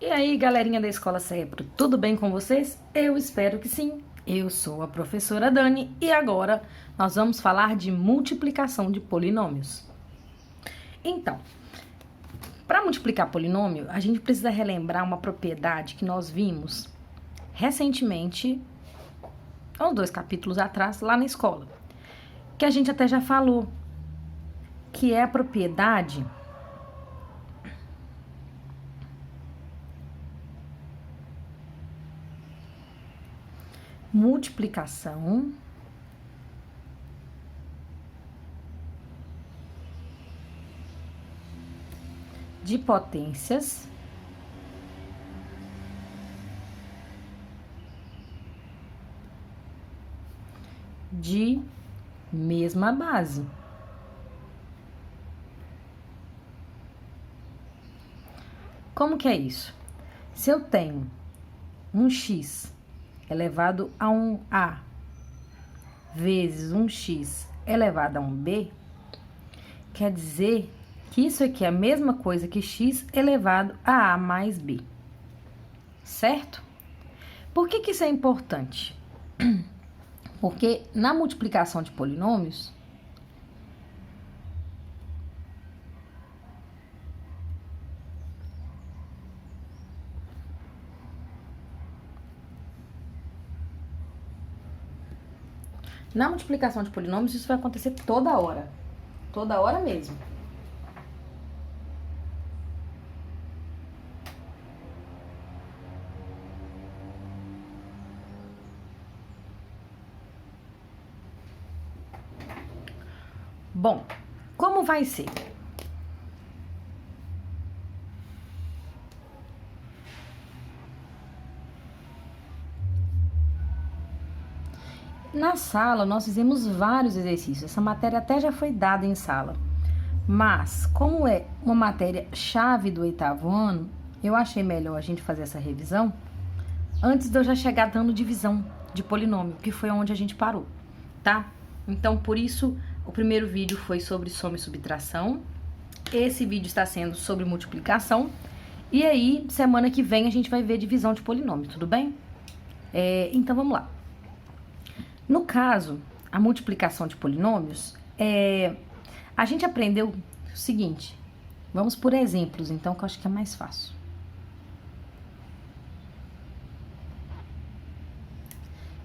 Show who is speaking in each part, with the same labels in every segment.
Speaker 1: E aí, galerinha da Escola Cérebro, tudo bem com vocês? Eu espero que sim. Eu sou a professora Dani e agora nós vamos falar de multiplicação de polinômios. Então, para multiplicar polinômio, a gente precisa relembrar uma propriedade que nós vimos recentemente, há uns 2 capítulos atrás, lá na escola, que a gente até já falou, que é a propriedade multiplicação de potências de mesma base. Como que é isso? Se eu tenho um x elevado a um a vezes um x elevado a um b, quer dizer que isso aqui é a mesma coisa que x elevado a mais b, certo? Por que que isso é importante? Porque na multiplicação de polinômios, isso vai acontecer toda hora mesmo. Bom, como vai ser? Na sala, nós fizemos vários exercícios. Essa matéria até já foi dada em sala. Mas, como é uma matéria-chave do 8º ano, eu achei melhor a gente fazer essa revisão antes de eu já chegar dando divisão de polinômio, que foi onde a gente parou, tá? Então, por isso, o primeiro vídeo foi sobre soma e subtração. Esse vídeo está sendo sobre multiplicação. E aí, semana que vem, a gente vai ver divisão de polinômio, tudo bem? Então, vamos lá. No caso, a multiplicação de polinômios, a gente aprendeu o seguinte. Vamos por exemplos, então, que eu acho que é mais fácil.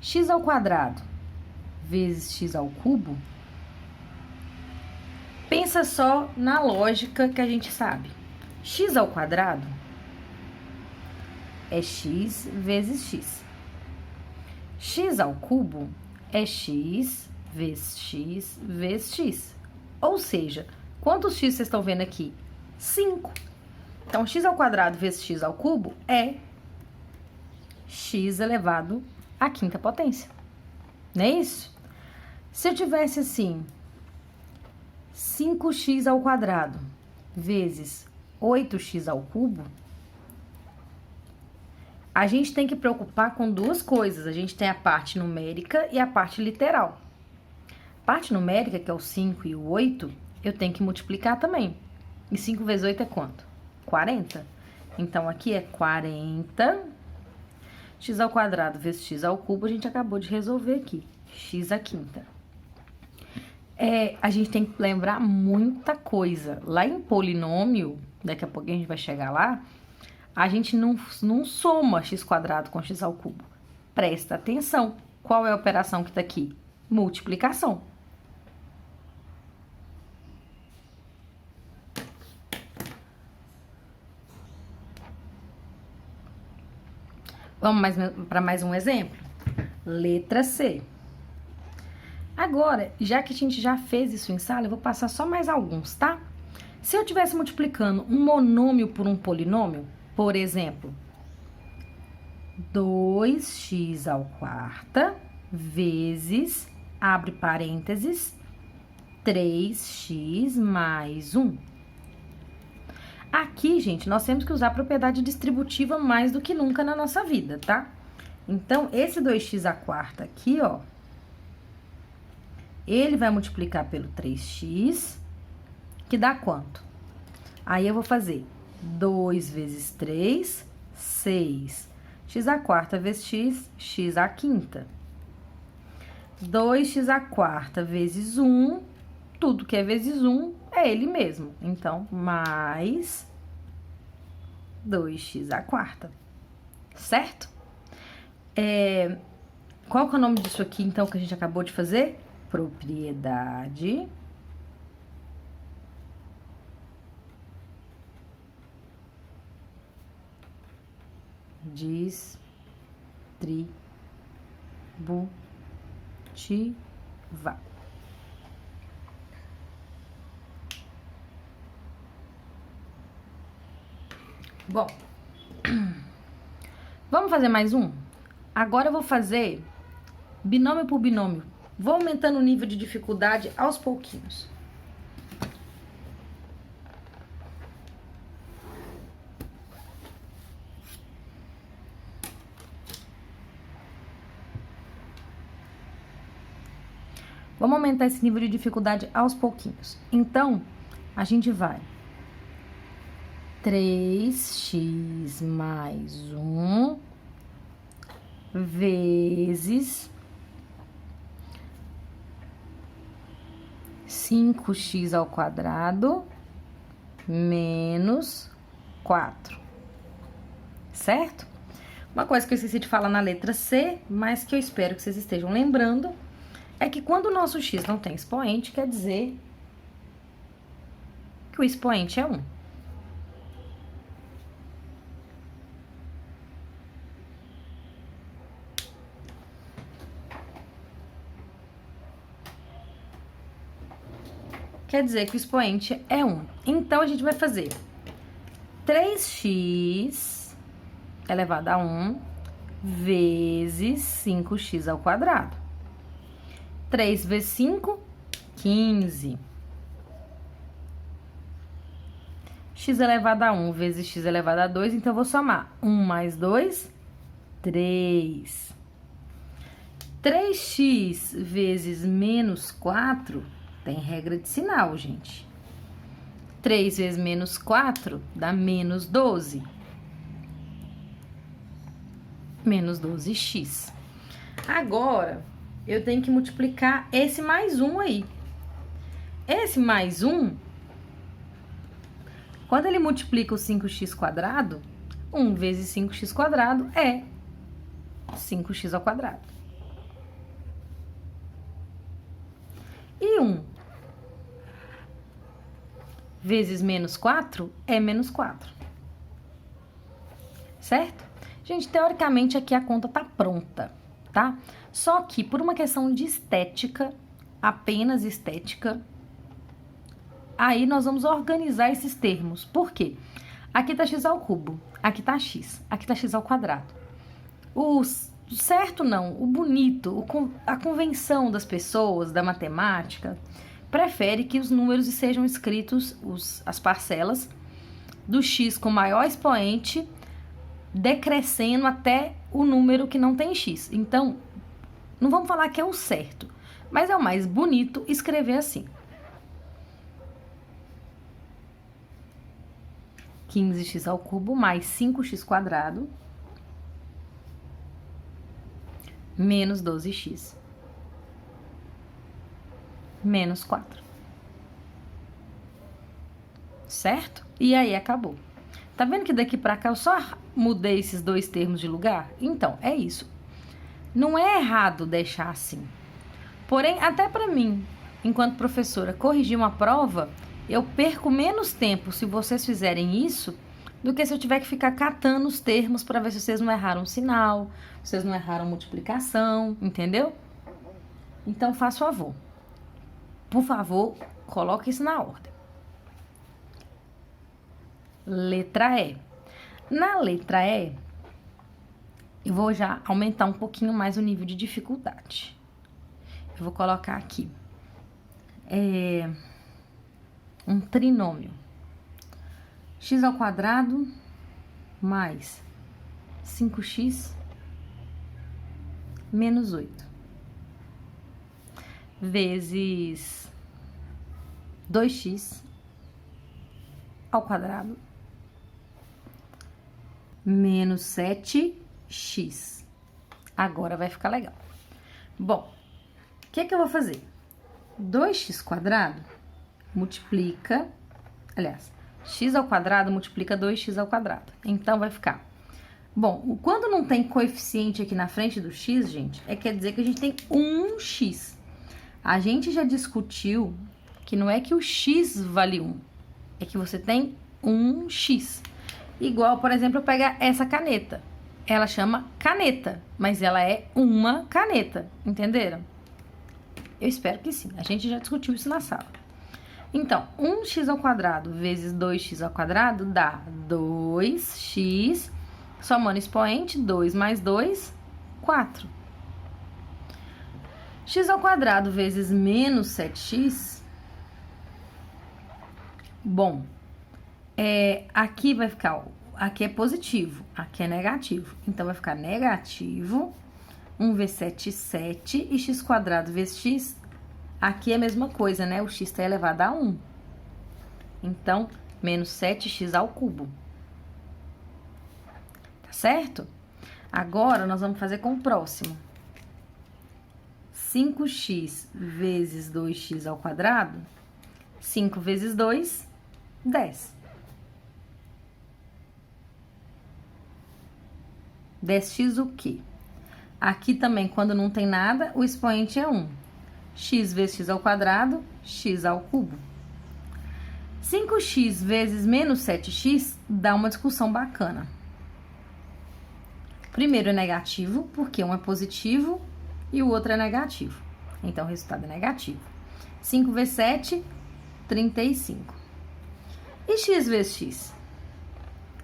Speaker 1: X ao quadrado vezes x ao cubo. Pensa só na lógica que a gente sabe. X ao quadrado é x vezes x. X ao cubo é x vezes x vezes x. Ou seja, quantos x vocês estão vendo aqui? 5. Então, x ao quadrado vezes x ao cubo é x elevado à 5ª potência. Não é isso? Se eu tivesse assim, 5x ao quadrado vezes 8x ao cubo, a gente tem que preocupar com duas coisas. A gente tem a parte numérica e a parte literal. A parte numérica, que é o 5 e o 8, eu tenho que multiplicar também. E 5 vezes 8 é quanto? 40. Então, aqui é 40. X ao quadrado vezes x ao cubo, a gente acabou de resolver aqui. X à 5ª. A gente tem que lembrar muita coisa. Lá em polinômio, daqui a pouco a gente vai chegar lá, a gente não soma x quadrado com x ao cubo. Presta atenção. Qual é a operação que tá aqui? Multiplicação. Vamos para mais um exemplo? Letra C. Agora, já que a gente já fez isso em sala, eu vou passar só mais alguns, tá? Se eu estivesse multiplicando um monômio por um polinômio, por exemplo, 2x ao quarta vezes, abre parênteses, 3x mais 1. Aqui, gente, nós temos que usar a propriedade distributiva mais do que nunca na nossa vida, tá? Então, esse 2x à quarta aqui, ó, ele vai multiplicar pelo 3x, que dá quanto? Aí, eu vou fazer 2 vezes 3 6. X à quarta vezes x, x à quinta. 2x à quarta vezes 1, tudo que é vezes 1 é ele mesmo. Então, mais 2x à quarta, certo? Qual que é o nome disso aqui, então, que a gente acabou de fazer? Propriedade distributiva. Bom, vamos fazer mais um? Agora eu vou fazer binômio por binômio. Vou aumentando o nível de dificuldade aos pouquinhos. Vamos aumentar esse nível de dificuldade aos pouquinhos. Então, a gente vai 3x mais 1 vezes 5x ao quadrado menos 4, certo? Uma coisa que eu esqueci de falar na letra C, mas que eu espero que vocês estejam lembrando, é que quando o nosso x não tem expoente, quer dizer que o expoente é 1. Quer dizer que o expoente é 1. Então, a gente vai fazer 3x elevado a 1 vezes 5x ao quadrado. 3 vezes 5, 15. X elevado a 1 vezes x elevado a 2, então eu vou somar 1 mais 2, 3. 3x vezes menos 4 tem regra de sinal, gente. 3 vezes menos 4 dá menos 12. Menos 12x. Agora, eu tenho que multiplicar esse mais 1 aí. Esse mais 1, quando ele multiplica o 5x quadrado, 1 vezes 5x quadrado é 5x ao quadrado. E 1 vezes menos 4 é menos 4. Certo? Gente, teoricamente aqui a conta tá pronta, tá? Só que por uma questão de estética, apenas estética, aí nós vamos organizar esses termos. Por quê? Aqui tá x ao cubo, aqui tá x ao quadrado. O certo não, o bonito, a convenção das pessoas, da matemática, prefere que os números sejam escritos, as parcelas, do x com maior expoente, decrescendo até o número que não tem x. Então, não vamos falar que é o certo, mas é o mais bonito escrever assim. 15x ao cubo mais 5x quadrado menos 12x menos 4. Certo? E aí acabou. Tá vendo que daqui pra cá eu só mudei esses dois termos de lugar? Então, é isso. Não é errado deixar assim. Porém, até pra mim, enquanto professora, corrigir uma prova, eu perco menos tempo se vocês fizerem isso do que se eu tiver que ficar catando os termos para ver se vocês não erraram o sinal, se vocês não erraram multiplicação, entendeu? Então, faça favor. Por favor, coloque isso na ordem. Letra E. Na letra E, eu vou já aumentar um pouquinho mais o nível de dificuldade. Eu vou colocar aqui um trinômio. X ao quadrado mais 5x menos 8 vezes 2x ao quadrado menos 7x. Agora vai ficar legal. Bom, o que é que eu vou fazer? 2x² multiplica, aliás, x² multiplica 2x². Então, vai ficar... Bom, quando não tem coeficiente aqui na frente do x, gente, quer dizer que a gente tem 1x. A gente já discutiu que não é que o x vale 1, é que você tem 1x. Igual, por exemplo, eu pegar essa caneta. Ela chama caneta, mas ela é uma caneta, entenderam? Eu espero que sim, a gente já discutiu isso na sala. Então, 1x² vezes 2x² dá 2x, somando expoente, 2 mais 2, 4. x² vezes menos 7x, bom, aqui vai ficar, aqui é positivo, aqui é negativo. Então, vai ficar negativo, 1 vezes 7, 7, e x² vezes x, aqui é a mesma coisa, né? O x está elevado a 1. Então, menos 7x². Tá certo? Agora, nós vamos fazer com o próximo. 5x vezes 2x², 5 vezes 2, 10. 10x o quê? Aqui também, quando não tem nada, o expoente é 1. X vezes x², x². 5x vezes menos 7x dá uma discussão bacana. Primeiro é negativo, porque um é positivo e o outro é negativo. Então, o resultado é negativo. 5 vezes 7, 35. E x vezes x?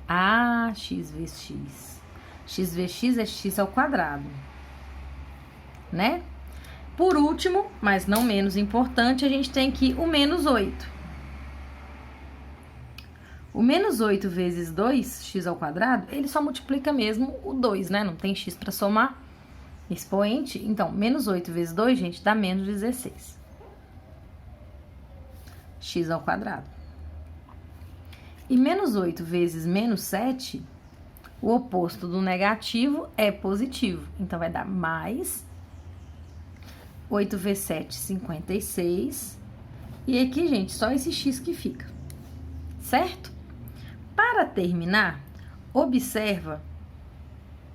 Speaker 1: Ah, x vezes x. X vezes x é x², né? Por último, mas não menos importante, a gente tem aqui o menos 8. O menos 8 vezes 2x², ele só multiplica mesmo o 2, né? Não tem x para somar. Expoente, então, menos 8 vezes 2, gente, dá menos 16. x². E menos 8 vezes menos 7, o oposto do negativo é positivo. Então, vai dar mais 8 vezes 7, 56. E aqui, gente, só esse x que fica. Certo? Para terminar, observa.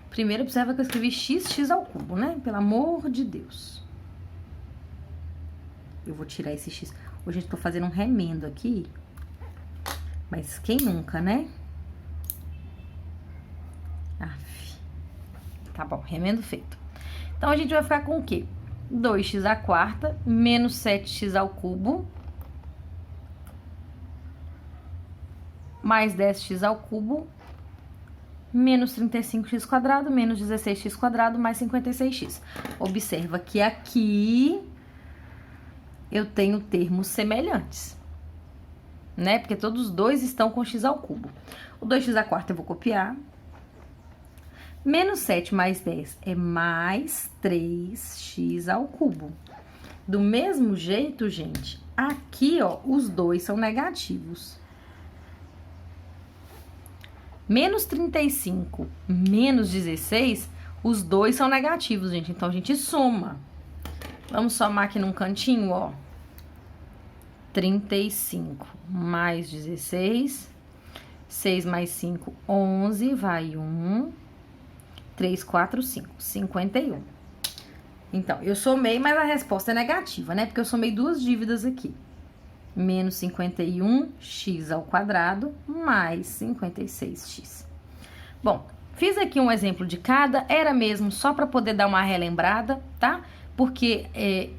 Speaker 1: Primeiro, observa que eu escrevi x², né? Pelo amor de Deus. Eu vou tirar esse x. Hoje eu tô fazendo um remendo aqui. Mas quem nunca, né? Aff. Tá bom, remendo feito. Então, a gente vai ficar com o quê? 2x² menos 7x³ mais 10x³ menos 35x² menos 16x² mais 56x. Observa que aqui eu tenho termos semelhantes, né? Porque todos os dois estão com x². O 2x² eu vou copiar. Menos 7 mais 10 é mais 3x². Do mesmo jeito, gente, aqui, ó, os dois são negativos. Menos 35, menos 16, os dois são negativos, gente. Então, a gente soma. Vamos somar aqui num cantinho, ó. 35 mais 16. 6 mais 5, 11. Vai 1. 3, 4, 5. 51. Então, eu somei, mas a resposta é negativa, né? Porque eu somei duas dívidas aqui. Menos 51x² mais 56x. Bom, fiz aqui um exemplo de cada, era mesmo só para poder dar uma relembrada, tá? Porque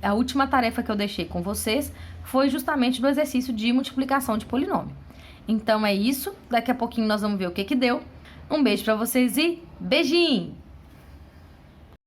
Speaker 1: a última tarefa que eu deixei com vocês foi justamente do exercício de multiplicação de polinômio. Então é isso, daqui a pouquinho nós vamos ver o que que deu. Um beijo para vocês e beijinho!